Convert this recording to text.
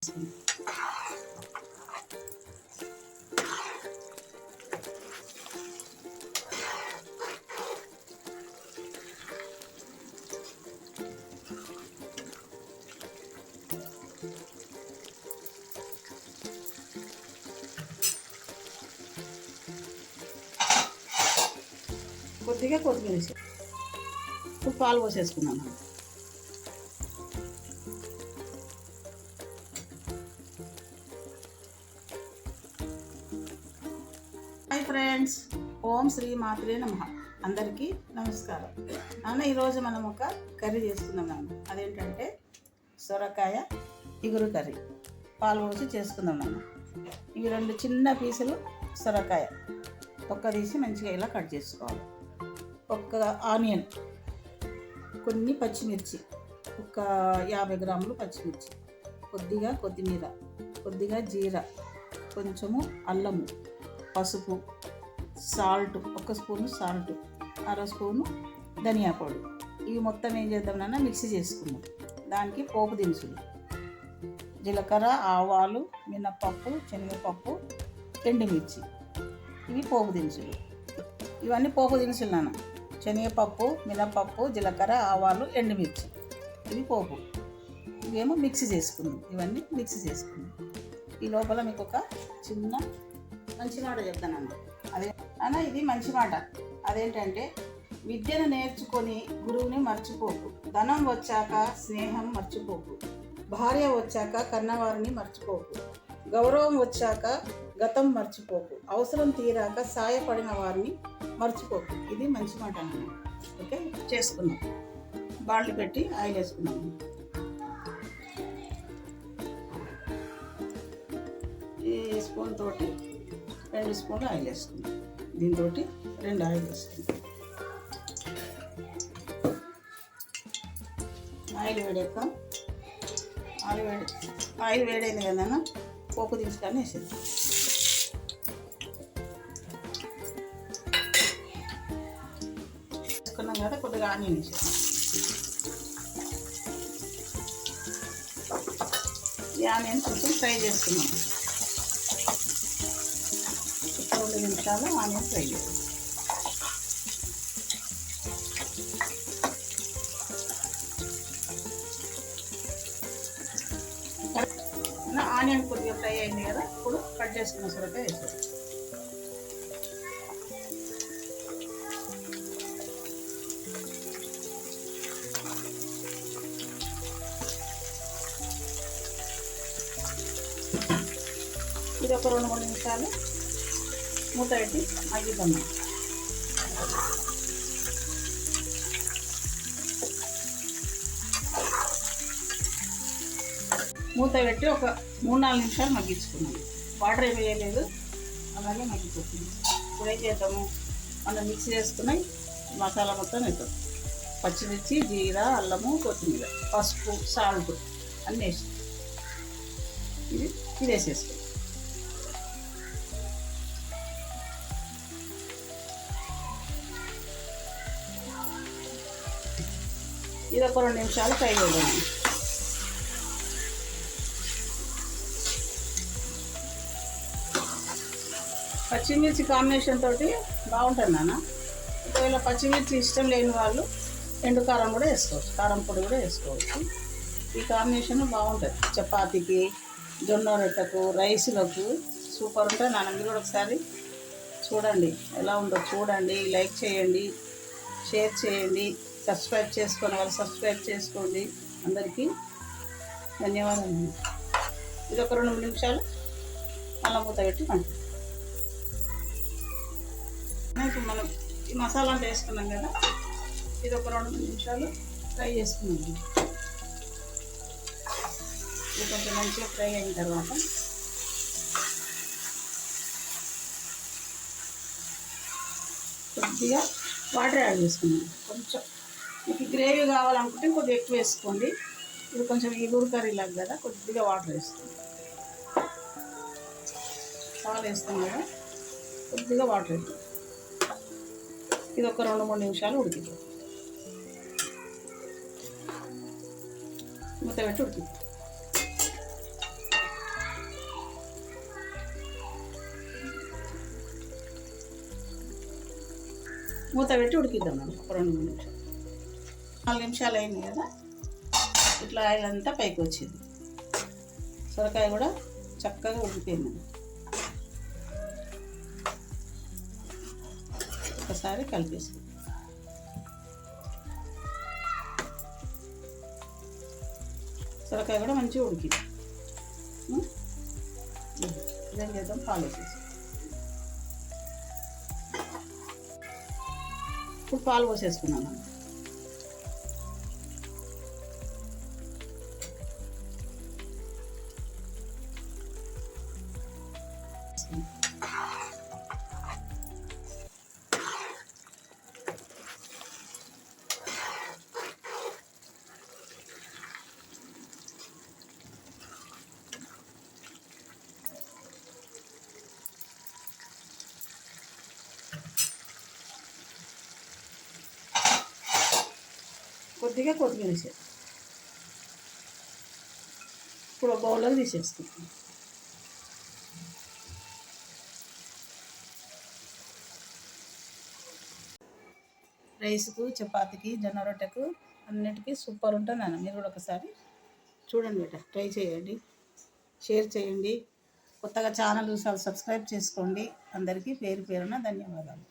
కొద్దిగా కొత్తిమీర వేసి ఇప్పుడు పాలు పోసేసుకున్నాను. హాయ్ ఫ్రెండ్స్, ఓం శ్రీ మాత్రే నమః. అందరికీ నమస్కారం. నాన్న ఈరోజు మనం ఒక కర్రీ చేసుకుందాం నాన్న. అదేంటంటే సొరకాయ ఇగురు కర్రీ. పాలు పోసి చేసుకుందాం నాన్న. ఇవి 2 చిన్న పీసులు సొరకాయ తొక్క తీసి మంచిగా ఇలా కట్ చేసుకోవాలి. ఒక ఆనియన్, కొన్ని పచ్చిమిర్చి, ఒక 50 గ్రాములు పచ్చిమిర్చి, కొద్దిగా కొత్తిమీర, కొద్దిగా జీరా, కొంచెము అల్లము, పసుపు, సాల్ట్, 1 స్పూను సాల్ట్, 1/2 స్పూను ధనియా పొడి. ఇవి మొత్తం ఏం చేద్దాం నాన్న, మిక్సీ చేసుకుందాం. దానికి పోపు దినుసులు, జీలకర్ర, ఆవాలు, మినపప్పు, శనగపప్పు, ఎండుమిర్చి, ఇవి పోపు దినుసులు. ఇవన్నీ పోపు దినుసులు నాన్న. శనగపప్పు, మినపప్పు, జీలకర్ర, ఆవాలు, ఎండుమిర్చి, ఇవి పోపు. ఇవేమో మిక్సీ చేసుకుందాం. ఇవన్నీ మిక్సీ చేసుకుందాం. ఈ లోపల మీకు ఒక చిన్న మంచి మాట చెప్తానన్న. అదే అన్న, ఇది మంచి మాట. అదేంటంటే, విద్యను నేర్చుకొని గురువుని మర్చిపోకు, ధనం వచ్చాక స్నేహం మర్చిపోకు, భార్య వచ్చాక కన్నవారిని మర్చిపోకు, గౌరవం వచ్చాక గతం మర్చిపోకు, అవసరం తీరాక సాయపడిన వారిని మర్చిపోకు. ఇది మంచి మాట అన్న. ఓకే, చేసుకున్నాం. బాండ్లు పెట్టి ఆయిల్ వేసుకున్నాము. ఈ స్పూన్ తోటి 2 స్పూన్లు ఆయిల్ వేసుకుందాం. దీంతో 2 ఆయిల్ వేసుకుందాం. ఆయిల్ వేడాక ఆయిల్ వేడైంది కదా, పోపు తీసుకొని వేసేది. వేసుకున్నాం కదా, కొద్దిగా ఆనియన్ వేసేది. ఈ ఆనియన్ కొంచెం ఫ్రై చేసుకున్నాం. 2 నిమిషాలు ఆనియన్ ఫ్రై చేస్తాం. ఆనియన్ కొద్దిగా ఫ్రై అయింది కదా, ఇప్పుడు కట్ చేసుకున్న సొరకాయ వేసేది. ఇది ఒక 2-3 నిమిషాలు మూత పెట్టి మగ్గిద్దాం. మూత పెట్టి ఒక 3-4 నిమిషాలు మగ్గించుకున్నాం. వాటర్ ఏమి వేయలేదు, అలాగే మగ్గిపోతుంది. ఇప్పుడు ఏం చేద్దాము, మనం మిక్సీ చేసుకున్నాయి మసాలా మొత్తం వేద్దాం. పచ్చిమిర్చి, జీరా, అల్లము, కొత్తిమీర, పసుపు, సాల్ట్ అన్నీ వేసి ఇది వేసేసుకో. ఇది ఒక 2 నిమిషాలు ఫ్రై చేద్దాం. పచ్చిమిర్చి కాంబినేషన్ తోటి బాగుంటుంది నాన్న. ఒకవేళ పచ్చిమిర్చి ఇష్టం లేని వాళ్ళు ఎండు కారం కూడా వేసుకోవచ్చు, కారం పొడి కూడా వేసుకోవచ్చు. ఈ కాంబినేషన్ బాగుంటుంది. చపాతీకి, జొన్న రొట్టెకు, రైస్లకు సూపర్ ఉంటుంది నాన్న. మీరు కూడా ఒకసారి చూడండి, ఎలా ఉందో చూడండి. లైక్ చేయండి, షేర్ చేయండి, సబ్స్క్రైబ్ చేసుకునే వాళ్ళు సబ్స్క్రైబ్ చేసుకోండి. అందరికీ ధన్యవాదాలు. ఇది ఒక 2 నిమిషాలు అల్లం మూత పెట్టి పండి. ఇప్పుడు మనం ఈ మసాలా అంతా వేసుకున్నాం కదా, ఇది ఒక 2-3 నిమిషాలు ఫ్రై చేసుకున్నాం. ఇది కొంచెం మంచిగా ఫ్రై అయిన తర్వాత కొద్దిగా వాటర్ యాడ్ చేసుకున్నాం. కొంచెం మీకు గ్రేవీ కావాలనుకుంటే కొద్దిగా ఎక్కువ వేసుకోండి. ఇది కొంచెం ఇగురు కర్రీ లాగా కదా, కొద్దిగా వాటర్ వేసుకోండి. పాలు వేస్తాం కదా, కొద్దిగా వాటర్ వేస్తాం. ఇది ఒక 2-3 నిమిషాలు ఉడికిద్దాం. మూత పెట్టి ఉడికిద్దాం. మూత పెట్టి ఉడికిద్దాం మనం ఒక 2-3 నిమిషాలు. 4 నిమిషాలు అయింది కదా, ఇట్లా ఆయిల్ అంతా పైకి వచ్చింది. సొరకాయ కూడా చక్కగా ఉడికిపోయింది. ఒకసారి కలిపేసుకుందాం. సొరకాయ కూడా మంచిగా ఉడికింది. ఇదేం చేద్దాం, పాలు వేసేసి. ఇప్పుడు పాలు పోసేసుకున్నాను. కొద్దిగా కొత్తిమీర వేసేది. ఇప్పుడు ఒక బౌల్లోకి తీసేసుకుంటాం. రైస్కు, చపాతీకి, జొన్న రొట్టెకు అన్నిటికీ సూపర్ ఉంటుంది అన్న. మీరు కూడా ఒకసారి చూడండి బేట, ట్రై చేయండి, షేర్ చేయండి. కొత్తగా ఛానల్ చూసారు, సబ్స్క్రైబ్ చేసుకోండి. అందరికీ పేరు పేరున ధన్యవాదాలు.